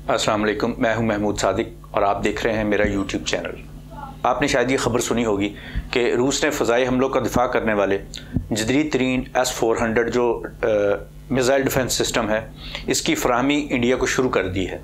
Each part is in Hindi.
अस्सलाम वालेकुम, मैं हूं महमूद सादिक और आप देख रहे हैं मेरा यूट्यूब चैनल। आपने शायद ये खबर सुनी होगी कि रूस ने फ़ज़ाई हमलों का दिफा करने वाले जदीद तरीन S-400 जो मिसाइल डिफेंस सिस्टम है, इसकी फ़राहमी इंडिया को शुरू कर दी है।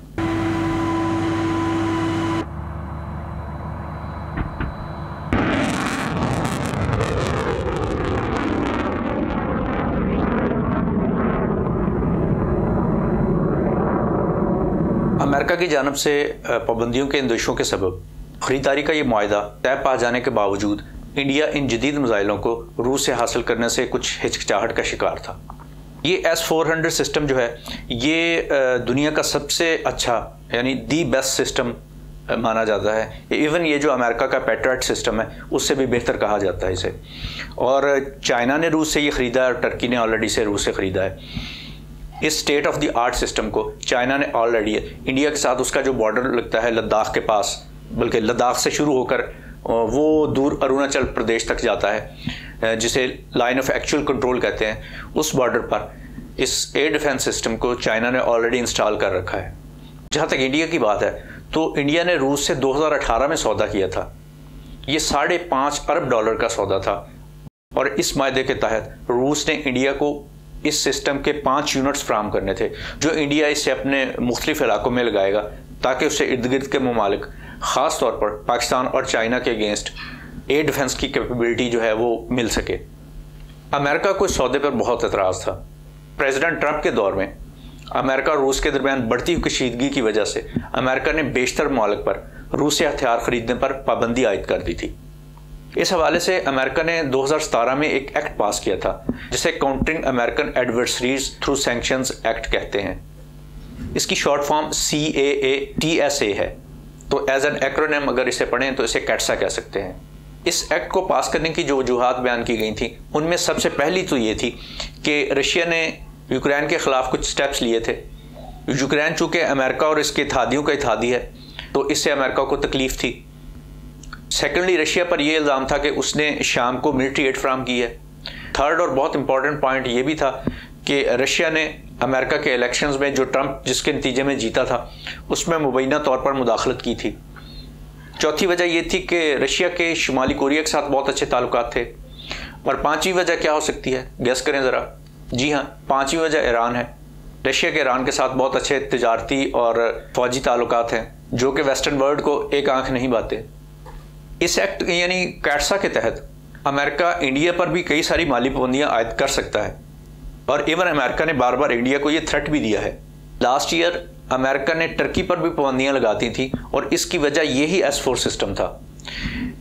अमेरिका की जानब से पाबंदियों के इंदोशों के सबब ख़रीदारी का ये मुआहदा तय पा जाने के बावजूद इंडिया इन जदीद मिसाइलों को रूस से हासिल करने से कुछ हिचकिचाहट का शिकार था। ये S-400 सिस्टम जो है ये दुनिया का सबसे अच्छा यानी दी बेस्ट सिस्टम माना जाता है। इवन ये जो अमेरिका का पैट्रियट सिस्टम है उससे भी बेहतर कहा जाता है इसे। और चाइना ने रूस से ये ख़रीदा है और टर्की ने ऑलरेडी से रूस से ख़रीदा है। इस state of the art system को चाइना ने ऑलरेडी इंडिया के साथ उसका जो बॉर्डर लगता है लद्दाख के पास, बल्कि लद्दाख से शुरू होकर वो दूर अरुणाचल प्रदेश तक जाता है जिसे लाइन ऑफ एक्चुअल कंट्रोल कहते हैं, उस बॉर्डर पर इस एयर डिफेंस सिस्टम को चाइना ने ऑलरेडी इंस्टॉल कर रखा है। जहाँ तक इंडिया की बात है तो इंडिया ने रूस से 2018 में सौदा किया था। ये $5.5 अरब का सौदा था और इस मायदे के तहत रूस ने इंडिया को इस सिस्टम के 5 यूनिट्स फ्राहम करने थे जो इंडिया इसे अपने मुख्तलिफ इलाकों में लगाएगा ताकि उससे इर्द गिर्द के ममालिक ख़ास तौर पर पाकिस्तान और चाइना के अगेंस्ट एयर डिफेंस की कैपेबिलिटी जो है वो मिल सके। अमेरिका को इस सौदे पर बहुत एतराज़ था। प्रेसिडेंट ट्रंप के दौर में अमेरिका और रूस के दरमियान बढ़ती हुई कशीदगी की वजह से अमेरिका ने बेशतर ममालिक पर रूस से हथियार खरीदने पर पाबंदी आयद कर दी थी। इस हवाले से अमेरिका ने 2017 में एक एक्ट पास किया था जिसे countering American adversaries through sanctions act कहते हैं। इसकी शॉर्ट फॉर्म CAATSA है, तो एज एन एक्रोनिम अगर इसे पढ़ें तो इसे कैट्सा कह सकते हैं। इस एक्ट को पास करने की जो वजूहात बयान की गई थी उनमें सबसे पहली तो ये थी कि रशिया ने यूक्रेन के ख़िलाफ़ कुछ स्टेप्स लिए थे। यूक्रेन चूँकि अमेरिका और इसके इत्तेहादियों का इत्तेहादी है तो इससे अमेरिका को तकलीफ़ थी। सेकेंडली, रशिया पर यह इल्ज़ाम था कि उसने शाम को मिलिट्री एड फ्राहम की है। थर्ड और बहुत इंपॉर्टेंट पॉइंट ये भी था कि रशिया ने अमेरिका के इलेक्शंस में जो ट्रंप जिसके नतीजे में जीता था उसमें मुबैना तौर पर मुदाखलत की थी। चौथी वजह यह थी कि रशिया के शुमाली कोरिया के साथ बहुत अच्छे ताल्लुकात थे। और पाँचवीं वजह क्या हो सकती है, गैस करें ज़रा। जी हाँ, पाँचवीं वजह ईरान है। रशिया के ईरान के साथ बहुत अच्छे तिजारती और फौजी ताल्लुकात हैं जो कि वेस्टर्न वर्ल्ड को एक आंख नहीं बाते। इस एक्ट यानी कैट्सा के तहत अमेरिका इंडिया पर भी कई सारी माली पाबंदियां आयद कर सकता है और इवन अमेरिका ने बार बार इंडिया को ये थ्रेट भी दिया है। लास्ट ईयर अमेरिका ने टर्की पर भी पाबंदियां लगाती थी और इसकी वजह यही S-4 सिस्टम था।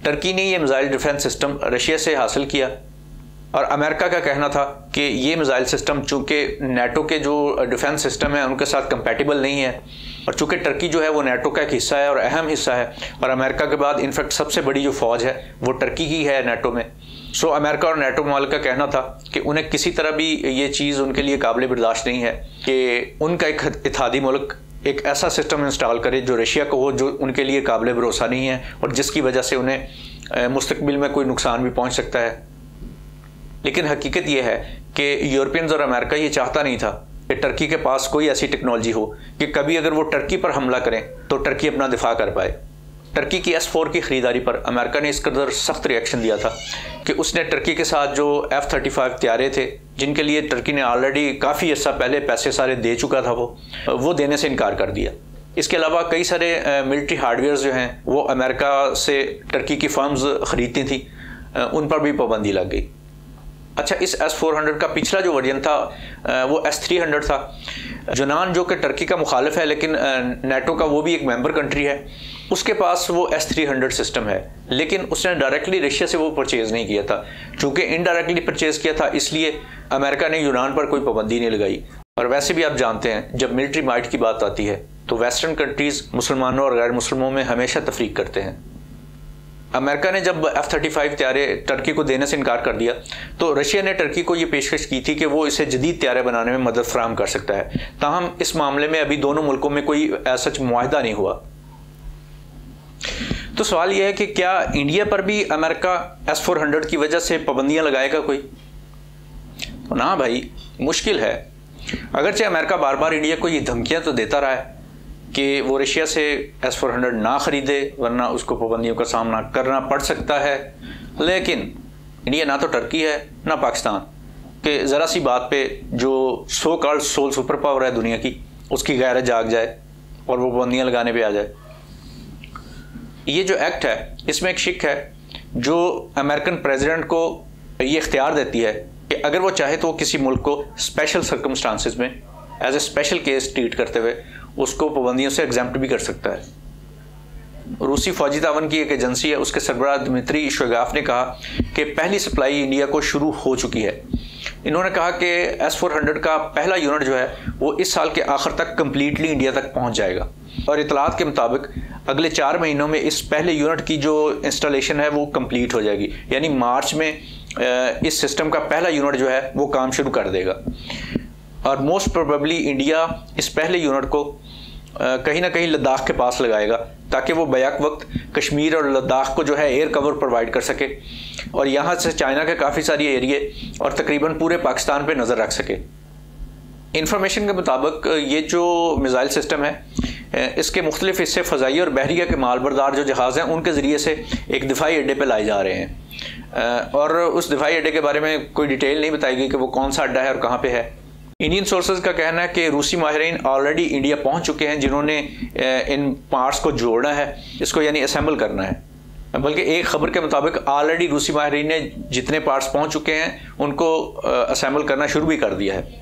टर्की ने ये मिसाइल डिफेंस सिस्टम रशिया से हासिल किया और अमेरिका का कहना था कि ये मिसाइल सिस्टम चूँकि नेटो के जो डिफेंस सिस्टम है उनके साथ कंपैटिबल नहीं है और चूँकि टर्की जो है वो नेटो का एक हिस्सा है और अहम हिस्सा है और अमेरिका के बाद इनफैक्ट सबसे बड़ी जो फ़ौज है वो टर्की की है नेटो में। सो अमेरिका और नेटो ममालिक का कहना था कि उन्हें किसी तरह भी ये चीज़ उनके लिए काबिल बर्दाश्त नहीं है कि उनका एक इत्तेहादी मुल्क एक ऐसा सिस्टम इंस्टॉल करे जो रशिया को हो, जो उनके लिए काबिल भरोसा नहीं है और जिसकी वजह से उन्हें मुस्तकबिल में कोई नुकसान भी पहुँच सकता है। लेकिन हकीकत यह है कि यूरोपियंस और अमेरिका ये चाहता नहीं था कि टर्की के पास कोई ऐसी टेक्नोलॉजी हो कि कभी अगर वो टर्की पर हमला करें तो टर्की अपना दिफा कर पाए। टर्की की S-4 की ख़रीदारी पर अमेरिका ने इस कदर सख्त रिएक्शन दिया था कि उसने टर्की के साथ जो F-35 तैयारे थे जिनके लिए टर्की ने ऑलरेडी काफ़ी अर्सा पहले पैसे सारे दे चुका था वो देने से इनकार कर दिया। इसके अलावा कई सारे मिलिट्री हार्डवेयर जो हैं वो अमेरिका से टर्की की फर्म्स ख़रीदती थी, उन पर भी पाबंदी लग गई। अच्छा, इस S-400 का पिछला जो वर्जन था वो S-300 था। यूनान जो कि टर्की का मुखालिफ है लेकिन नेटो का वो भी एक मेंबर कंट्री है, उसके पास वो S-300 सिस्टम है लेकिन उसने डायरेक्टली रशिया से वो परचेज़ नहीं किया था। चूँकि इनडायरेक्टली परचेज़ किया था इसलिए अमेरिका ने यूनान पर कोई पाबंदी नहीं लगाई। और वैसे भी आप जानते हैं जब मिलिट्री माइट की बात आती है तो वेस्टर्न कंट्रीज़ मुसलमानों और गैर मुसलमानों में हमेशा तफरीक करते हैं। अमेरिका ने जब F-35 तैयारे टर्की को देने से इनकार कर दिया तो रशिया ने टर्की को ये पेशकश की थी कि वो इसे जदीद तैयारे बनाने में मदद फराहम कर सकता है। ताहम इस मामले में अभी दोनों मुल्कों में कोई सच मुआहदा नहीं हुआ। तो सवाल यह है कि क्या इंडिया पर भी अमेरिका S-400 की वजह से पाबंदियां लगाएगा कोई? तो ना भाई, मुश्किल है। अगरचे अमेरिका बार बार इंडिया को ये धमकियां तो देता रहा है कि वो रशिया से S-400 ना ख़रीदे, वरना उसको पाबंदियों का सामना करना पड़ सकता है। लेकिन इंडिया ना तो टर्की है ना पाकिस्तान, कि ज़रा सी बात पे जो so called sole super power है दुनिया की, उसकी गैरत जाग जाए और वो पाबंदियाँ लगाने पे आ जाए। ये जो एक्ट है इसमें एक शिक है जो अमेरिकन प्रेसिडेंट को ये इख्तियार देती है कि अगर वो चाहे तो वो किसी मुल्क को स्पेशल सर्कमस्टांसिस में as a special case treat करते हुए उसको पाबंदियों से एग्जम्प्ट भी कर सकता है। रूसी फौजी तावन की एक एजेंसी है, उसके सरबराह दिमित्री शोगाफ ने कहा कि पहली सप्लाई इंडिया को शुरू हो चुकी है। इन्होंने कहा कि S-400 का पहला यूनिट जो है वो इस साल के आखिर तक कम्प्लीटली इंडिया तक पहुंच जाएगा, और इतलात के मुताबिक अगले 4 महीनों में इस पहले यूनिट की जो इंस्टॉलेशन है वो कंप्लीट हो जाएगी, यानी मार्च में इस सिस्टम का पहला यूनिट जो है वो काम शुरू कर देगा। और मोस्ट प्रोबेबली इंडिया इस पहले यूनिट को कहीं ना कहीं लद्दाख के पास लगाएगा, ताकि वो बैक वक्त कश्मीर और लद्दाख को जो है एयर कवर प्रोवाइड कर सके और यहाँ से चाइना के काफ़ी सारे एरिए और तकरीबन पूरे पाकिस्तान पे नज़र रख सके। इंफॉर्मेशन के मुताबिक ये जो मिसाइल सिस्टम है इसके मुख्तलिफ हिस्से फ़ज़ाई और बहरिया के मालबरदार जो जहाज़ हैं उनके ज़रिए से एक दिफाई अड्डे पर लाए जा रहे हैं, और उस दिफाई अड्डे के बारे में कोई डिटेल नहीं बताई गई कि वो कौन सा अड्डा है और कहाँ पे है। इंडियन सोर्सेज का कहना है कि रूसी माहिरीन ऑलरेडी इंडिया पहुंच चुके हैं, जिन्होंने इन पार्ट्स को जोड़ना है, इसको यानी असेंबल करना है। बल्कि एक खबर के मुताबिक ऑलरेडी रूसी माहिरीन ने जितने पार्ट्स पहुंच चुके हैं उनको असेंबल करना शुरू भी कर दिया है।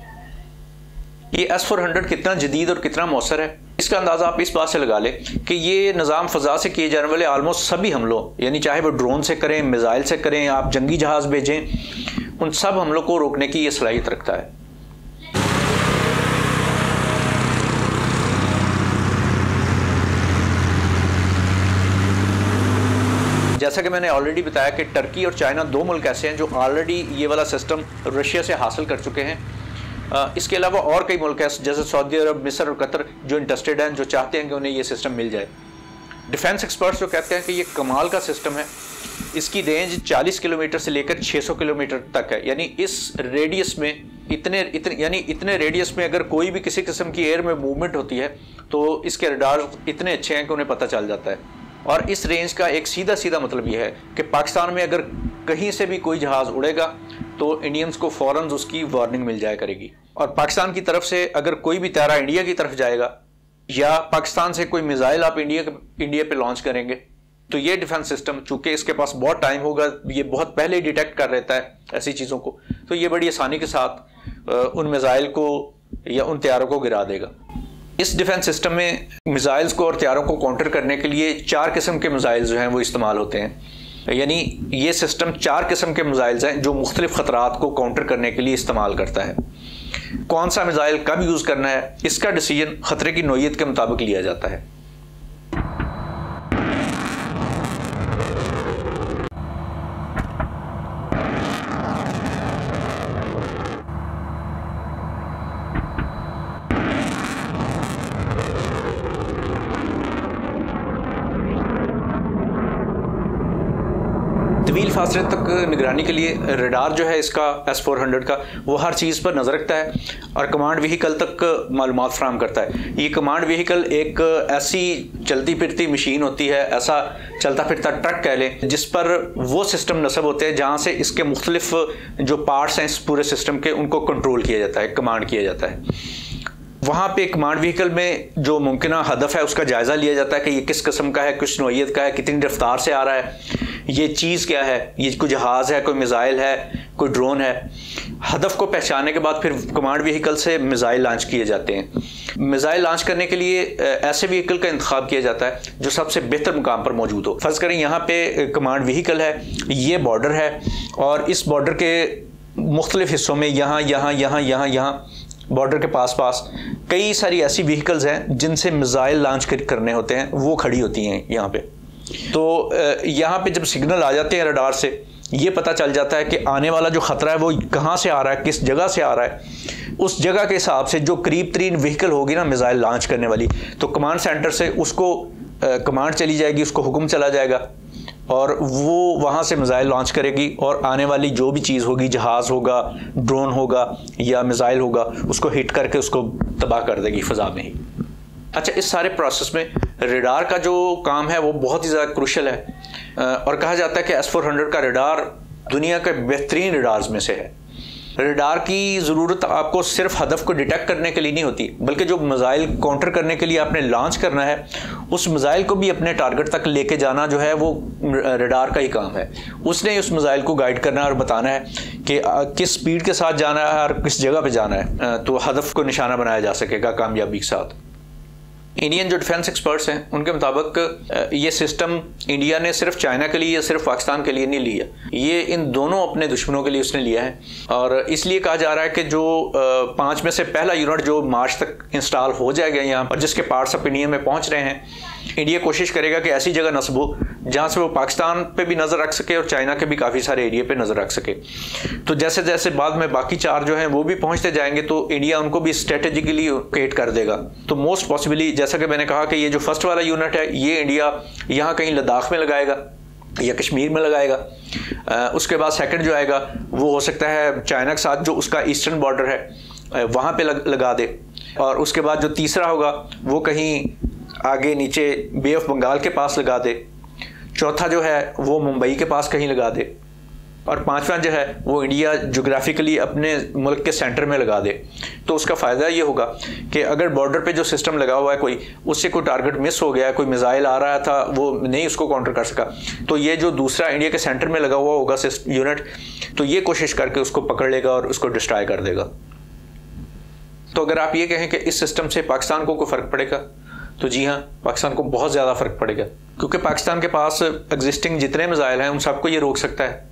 ये S-400 कितना जदीद और कितना मौसर है, इसका अंदाज़ा आप इस बात से लगा लें कि ये निज़ाम फ़ज़ा से किए जाने वाले आलमोस्ट सभी हमलों, यानी चाहे वो ड्रोन से करें, मिसाइल से करें, आप जंगी जहाज़ भेजें, उन सब हमलों को रोकने की ये सलाहियत रखता है। जैसा कि मैंने ऑलरेडी बताया कि टर्की और चाइना 2 मुल्क ऐसे हैं जो ऑलरेडी ये वाला सिस्टम रशिया से हासिल कर चुके हैं। इसके अलावा और कई मुल्क हैं जैसे सऊदी अरब, मिस्र और कतर जो इंटरेस्टेड हैं, जो चाहते हैं कि उन्हें ये सिस्टम मिल जाए। डिफेंस एक्सपर्ट्स जो कहते हैं कि ये कमाल का सिस्टम है, इसकी रेंज 40 किलोमीटर से लेकर 600 किलोमीटर तक है, यानी इस रेडियस में इतने रेडियस में अगर कोई भी किसी किस्म की एयर में मूवमेंट होती है तो इसके रडार इतने अच्छे हैं कि उन्हें पता चल जाता है। और इस रेंज का एक सीधा सीधा मतलब यह है कि पाकिस्तान में अगर कहीं से भी कोई जहाज़ उड़ेगा तो इंडियंस को फ़ौरन उसकी वार्निंग मिल जाया करेगी। और पाकिस्तान की तरफ से अगर कोई भी तारा इंडिया की तरफ जाएगा या पाकिस्तान से कोई मिसाइल आप इंडिया पे लॉन्च करेंगे तो ये डिफेंस सिस्टम, चूंकि इसके पास बहुत टाइम होगा, ये बहुत पहले ही डिटेक्ट कर लेता है ऐसी चीज़ों को, तो ये बड़ी आसानी के साथ उन मिसाइल को या उन तैयारों को गिरा देगा। इस डिफेंस सिस्टम में मिसाइल्स को और तैयारों को काउंटर करने के लिए 4 किस्म के मिसाइल जो हैं वो इस्तेमाल होते हैं, यानी ये सिस्टम 4 किस्म के मिसाइल्स हैं जो मुख्तलिफ ख़तरात को काउंटर करने के लिए इस्तेमाल करता है। कौन सा मिसाइल कब यूज़ करना है इसका डिसीजन ख़तरे की नौइयत के मुताबिक लिया जाता है। तवील फासले तक निगरानी के लिए रडार जो है इसका S-400 का वो हर चीज़ पर नज़र रखता है और कमांड व्हीकल तक मालूमात फराहम करता है। ये कमांड व्हीकल एक ऐसी चलती फिरती मशीन होती है, ऐसा चलता फिरता ट्रक कह लें, जिस पर वो सिस्टम नस्ब होते हैं जहाँ से इसके मुख्तलिफ जो पार्ट्स हैं इस पूरे सिस्टम के उनको कंट्रोल किया जाता है, कमांड किया जाता है। वहाँ पे कमांड व्हीकल में जो मुमकिन हदफ है उसका जायज़ा लिया जाता है कि ये किस किस्म का है, किस नौइयत का है, कितनी रफ्तार से आ रहा है, ये चीज़ क्या है, ये कोई जहाज़ है, कोई मिसाइल है, कोई ड्रोन है। हदफ को पहचानने के बाद फिर कमांड व्हीकल से मिसाइल लॉन्च किए जाते हैं। मिसाइल लॉन्च करने के लिए ऐसे व्हीकल का इंतखाब किया जाता है जो सबसे बेहतर मुकाम पर मौजूद हो। फ़र्ज़ करें यहाँ पे कमांड व्हीकल है, ये बॉर्डर है और इस बॉर्डर के मुख्तलिफ हिस्सों में यहाँ बॉर्डर के पास कई सारी ऐसी व्हीकल्स हैं जिनसे मिसाइल लॉन्च करने होते हैं, वो खड़ी होती हैं यहाँ पे। तो यहाँ पे जब सिग्नल आ जाते हैं रडार से, ये पता चल जाता है कि आने वाला जो ख़तरा है वो कहाँ से आ रहा है, किस जगह से आ रहा है। उस जगह के हिसाब से जो करीब तरीन व्हीकल होगी ना मिसाइल लॉन्च करने वाली, तो कमांड सेंटर से उसको कमांड चली जाएगी, उसको हुक्म चला जाएगा और वो वहाँ से मिसाइल लॉन्च करेगी और आने वाली जो भी चीज़ होगी, जहाज़ होगा, ड्रोन होगा या मिसाइल होगा, उसको हिट करके उसको तबाह कर देगी फ़ज़ा में ही। अच्छा, इस सारे प्रोसेस में रडार का जो काम है वो बहुत ही ज़्यादा क्रूशल है और कहा जाता है कि S-400 का रडार दुनिया के बेहतरीन रडार्स में से है। रडार की ज़रूरत आपको सिर्फ हदफ को डिटेक्ट करने के लिए नहीं होती, बल्कि जो मिसाइल काउंटर करने के लिए आपने लॉन्च करना है उस मिसाइल को भी अपने टारगेट तक लेके जाना जो है वो रडार का ही काम है। उसने उस मिसाइल को गाइड करना और बताना है कि किस स्पीड के साथ जाना है और किस जगह पे जाना है, तो हदफ को निशाना बनाया जा सकेगा कामयाबी के साथ। इंडियन जो डिफेंस एक्सपर्ट्स हैं उनके मुताबिक ये सिस्टम इंडिया ने सिर्फ चाइना के लिए या सिर्फ पाकिस्तान के लिए नहीं लिया, ये इन दोनों अपने दुश्मनों के लिए उसने लिया है। और इसलिए कहा जा रहा है कि जो 5 में से पहला यूनिट जो मार्च तक इंस्टॉल हो जाएगा यहाँ पर, जिसके पार्ट्स अब इंडिया में पहुँच रहे हैं, इंडिया कोशिश करेगा कि ऐसी जगह नस्ब हो जहाँ से वो पाकिस्तान पे भी नज़र रख सके और चाइना के भी काफ़ी सारे एरिया पे नज़र रख सके। तो जैसे जैसे बाद में बाकी 4 जो हैं वो भी पहुँचते जाएंगे तो इंडिया उनको भी स्ट्रेटेजिकली लोकेट कर देगा। तो मोस्ट पॉसिबली जैसा कि मैंने कहा कि ये जो फर्स्ट वाला यूनिट है ये इंडिया यहाँ कहीं लद्दाख में लगाएगा या कश्मीर में लगाएगा। उसके बाद सेकंड जो आएगा वो हो सकता है चाइना के साथ जो उसका ईस्टर्न बॉर्डर है वहाँ पे लगा दे, और उसके बाद जो तीसरा होगा वो कहीं आगे नीचे बे ऑफ बंगाल के पास लगा दे, चौथा जो है वो मुंबई के पास कहीं लगा दे, और 5वां जो है वो इंडिया जोग्राफिकली अपने मुल्क के सेंटर में लगा दे। तो उसका फ़ायदा ये होगा कि अगर बॉर्डर पे जो सिस्टम लगा हुआ है कोई, उससे कोई टारगेट मिस हो गया, कोई मिसाइल आ रहा था वो नहीं उसको काउंटर कर सका, तो ये जो दूसरा इंडिया के सेंटर में लगा हुआ होगा यूनिट, तो ये कोशिश करके उसको पकड़ लेगा और उसको डिस्ट्रॉय कर देगा। तो अगर आप ये कहें कि इस सिस्टम से पाकिस्तान को कोई फ़र्क पड़ेगा, तो जी हाँ, पाकिस्तान को बहुत ज़्यादा फ़र्क पड़ेगा, क्योंकि पाकिस्तान के पास एग्जिस्टिंग जितने मिसाइल हैं उन सबको ये रोक सकता है,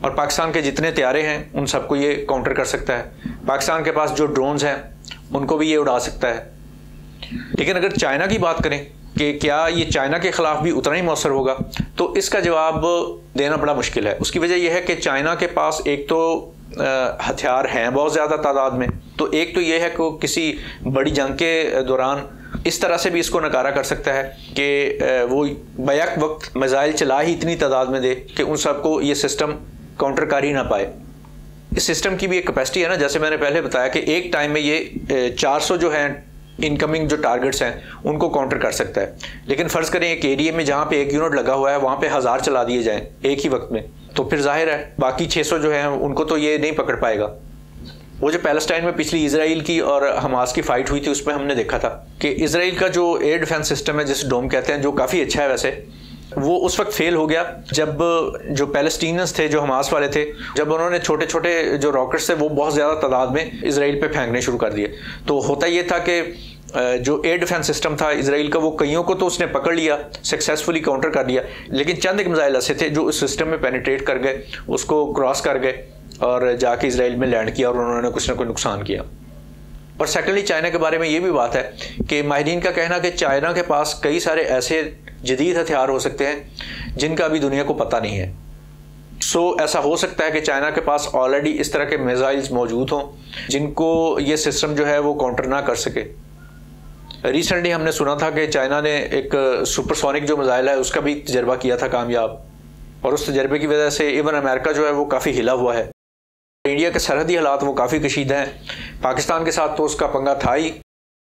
और पाकिस्तान के जितने तैयारे हैं उन सबको ये काउंटर कर सकता है। पाकिस्तान के पास जो ड्रोन्स हैं उनको भी ये उड़ा सकता है। लेकिन अगर चाइना की बात करें कि क्या ये चाइना के ख़िलाफ़ भी उतना ही मौसर होगा, तो इसका जवाब देना बड़ा मुश्किल है। उसकी वजह यह है कि चाइना के पास एक तो हथियार हैं बहुत ज़्यादा तादाद में, तो एक तो ये है कि किसी बड़ी जंग के दौरान इस तरह से भी इसको नकारा कर सकता है कि वो बैक वक्त मिसाइल चला ही इतनी तादाद में दे कि उन सबको ये सिस्टम काउंटर कर ही ना पाए। इस सिस्टम की भी एक कैपेसिटी है ना, जैसे मैंने पहले बताया कि एक टाइम में ये 400 जो है इनकमिंग जो टारगेट्स हैं उनको काउंटर कर सकता है। लेकिन फ़र्ज़ करें एक एरिया में जहाँ पे एक यूनिट लगा हुआ है वहाँ पे 1000 चला दिए जाएँ एक ही वक्त में, तो फिर जाहिर है बाकी 600 जो हैं उनको तो ये नहीं पकड़ पाएगा। वो जो पैलेस्टाइन में पिछली इजराइल की और हमास की फ़ाइट हुई थी उसमें हमने देखा था कि इजराइल का जो एयर डिफेंस सिस्टम है जिसे डोम कहते हैं, जो काफ़ी अच्छा है वैसे, वो उस वक्त फेल हो गया जब जो पैलेस्टीनियंस थे, जो हमास वाले थे, जब उन्होंने छोटे छोटे जो रॉकेट्स थे वो बहुत ज़्यादा तादाद में इजराइल पे फेंकने शुरू कर दिए। तो होता ये था कि जो एयर डिफेंस सिस्टम था इजराइल का, वो कईयों को तो उसने पकड़ लिया, सक्सेसफुली काउंटर कर दिया, लेकिन चंद एक मिसाइल ऐसे थे जो उस सिस्टम में पेनिट्रेट कर गए, उसको क्रॉस कर गए और जाके इजराइल में लैंड किया और उन्होंने कुछ ना कुछ नुकसान किया। और सेकेंडली चाइना के बारे में ये भी बात है कि माहिरीन का कहना कि चाइना के पास कई सारे ऐसे जदीद हथियार हो सकते हैं जिनका अभी दुनिया को पता नहीं है। सो ऐसा हो सकता है कि चाइना के पास ऑलरेडी इस तरह के मिसाइल्स मौजूद हों जिनको ये सिस्टम जो है वो काउंटर ना कर सके। रिसेंटली हमने सुना था कि चाइना ने एक सुपरसोनिक जो मिसाइल है उसका भी तजर्बा किया था कामयाब, और उस तजर्बे की वजह से इवन अमेरिका जो है वो काफ़ी हिला हुआ है। इंडिया के सरहदी हालात वो काफ़ी कशीदा हैं। पाकिस्तान के साथ तो उसका पंगा था ही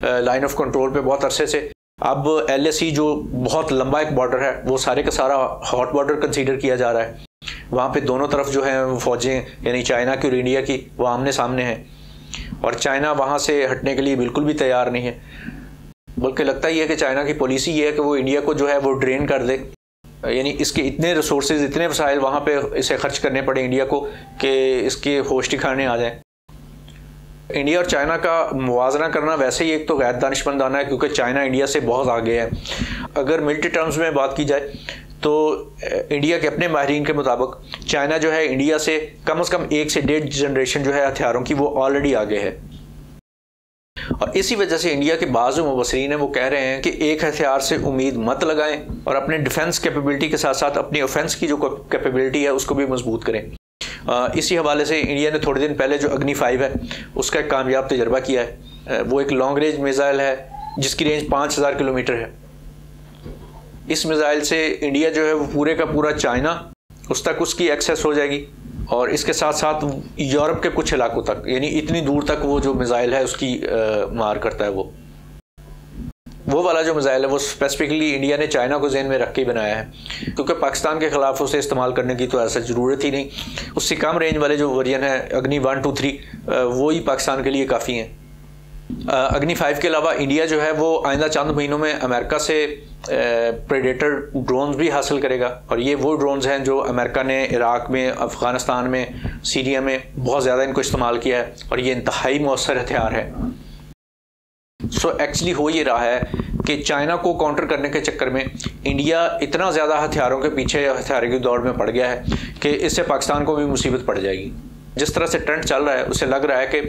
लाइन ऑफ कंट्रोल पे बहुत अरसे से। अब LAC जो बहुत लंबा एक बॉर्डर है वो सारे का सारा हॉट बॉर्डर कंसीडर किया जा रहा है। वहाँ पे दोनों तरफ जो हैं फ़ौजें यानी चाइना की और इंडिया की वो आमने सामने हैं, और चाइना वहाँ से हटने के लिए बिल्कुल भी तैयार नहीं है। बल्कि लगता ही है कि चाइना की पॉलिसी ये है कि वो इंडिया को जो है वो ड्रेन कर दे, यानी इसके इतने रिसोर्सेज, इतने वसाइल वहाँ पे इसे खर्च करने पड़े इंडिया को कि इसके होश ठिकाने आ जाए। इंडिया और चाइना का मुवाजना करना वैसे ही एक तो गैर दानिशमंदाना है, क्योंकि चाइना इंडिया से बहुत आगे है। अगर मिलिट्री टर्म्स में बात की जाए तो इंडिया के अपने माहिरीन के मुताबिक चाइना जो है इंडिया से कम 1 से 1.5 जनरेशन जो है हथियारों की वो ऑलरेडी आगे है। और इसी वजह से इंडिया के बाज़ मुबसरीन हैं वो कह रहे हैं कि एक हथियार से उम्मीद मत लगाएं और अपने डिफेंस कैपेबिलिटी के साथ साथ अपनी ऑफेंस की जो कैपेबिलिटी है उसको भी मजबूत करें। इसी हवाले से इंडिया ने थोड़े दिन पहले जो अग्नि 5 है उसका एक कामयाब तजर्बा किया है। वो एक लॉन्ग रेंज मिसाइल है जिसकी रेंज 5000 किलोमीटर है। इस मिसाइल से इंडिया जो है वो पूरे का पूरा चाइना उस तक उसकी एक्सेस हो जाएगी, और इसके साथ साथ यूरोप के कुछ इलाकों तक, यानी इतनी दूर तक वो जो मिसाइल है उसकी मार करता है वो। वो वाला जो मिसाइल है वो स्पेसिफिकली इंडिया ने चाइना को ज़हन में रख के ही बनाया है, क्योंकि पाकिस्तान के ख़िलाफ़ उसे इस्तेमाल करने की तो ऐसा ज़रूरत ही नहीं। उससे कम रेंज वाले जो वेरिएंट हैं अग्नि 1, 2, 3 वो ही पाकिस्तान के लिए काफ़ी हैं। अग्नि 5 के अलावा इंडिया जो है वो आइंदा चंद महीनों में अमेरिका से प्रेडेटर ड्रोन्स भी हासिल करेगा, और ये वो ड्रोन्स हैं जो अमेरिका ने इराक में, अफ़गानिस्तान में, सीरिया में बहुत ज़्यादा इनको इस्तेमाल किया है, और ये इंतहाई मौसर हथियार है। सो एक्चुअली हो ये रहा है कि चाइना को काउंटर करने के चक्कर में इंडिया इतना ज़्यादा हथियारों के पीछे, हथियारों की दौड़ में पड़ गया है कि इससे पाकिस्तान को भी मुसीबत पड़ जाएगी। जिस तरह से ट्रेंड चल रहा है उससे लग रहा है कि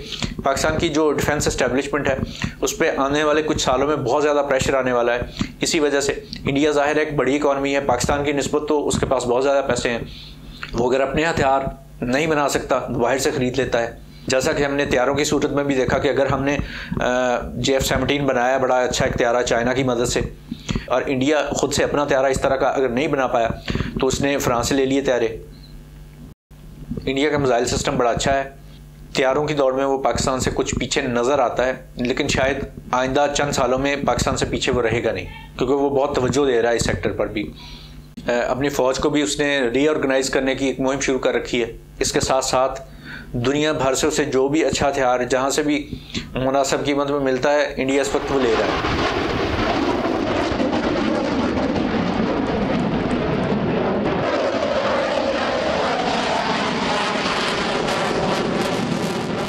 पाकिस्तान की जो डिफेंस एस्टेब्लिशमेंट है उस पर आने वाले कुछ सालों में बहुत ज़्यादा प्रेशर आने वाला है। इसी वजह से इंडिया ज़ाहिर है एक बड़ी इकॉनमी है, पाकिस्तान की निस्बत तो उसके पास बहुत ज़्यादा पैसे हैं, वो अगर अपने हथियार नहीं बना सकता बाहर से ख़रीद लेता है। जैसा कि हमने तैयारों की सूरत में भी देखा कि अगर हमने JF-17 बनाया, बड़ा अच्छा एक तैयारा चाइना की मदद से, और इंडिया खुद से अपना तैयारा इस तरह का अगर नहीं बना पाया तो उसने फ्रांस से ले लिए तैयारे। इंडिया का मिसाइल सिस्टम बड़ा अच्छा है, तैयारों की दौड़ में वो पाकिस्तान से कुछ पीछे नज़र आता है, लेकिन शायद आइंदा चंद सालों में पाकिस्तान से पीछे वो रहेगा नहीं, क्योंकि वो बहुत तवज्जो दे रहा है इस सेक्टर पर भी। अपनी फ़ौज को भी उसने रीऑर्गेनाइज करने की एक मुहिम शुरू कर रखी है। इसके साथ साथ दुनिया भर से उसे जो भी अच्छा हथियार जहाँ से भी मुनासिब कीमत में मिलता है, इंडिया इस वक्त वो ले रहा है।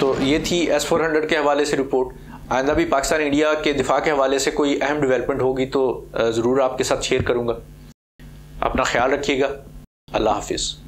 तो ये थी S-400 के हवाले से रिपोर्ट। आइंदा भी पाकिस्तान इंडिया के दिफा के हवाले से कोई अहम डेवलपमेंट होगी तो ज़रूर आपके साथ शेयर करूँगा। अपना ख्याल रखिएगा। अल्लाह हाफिज़।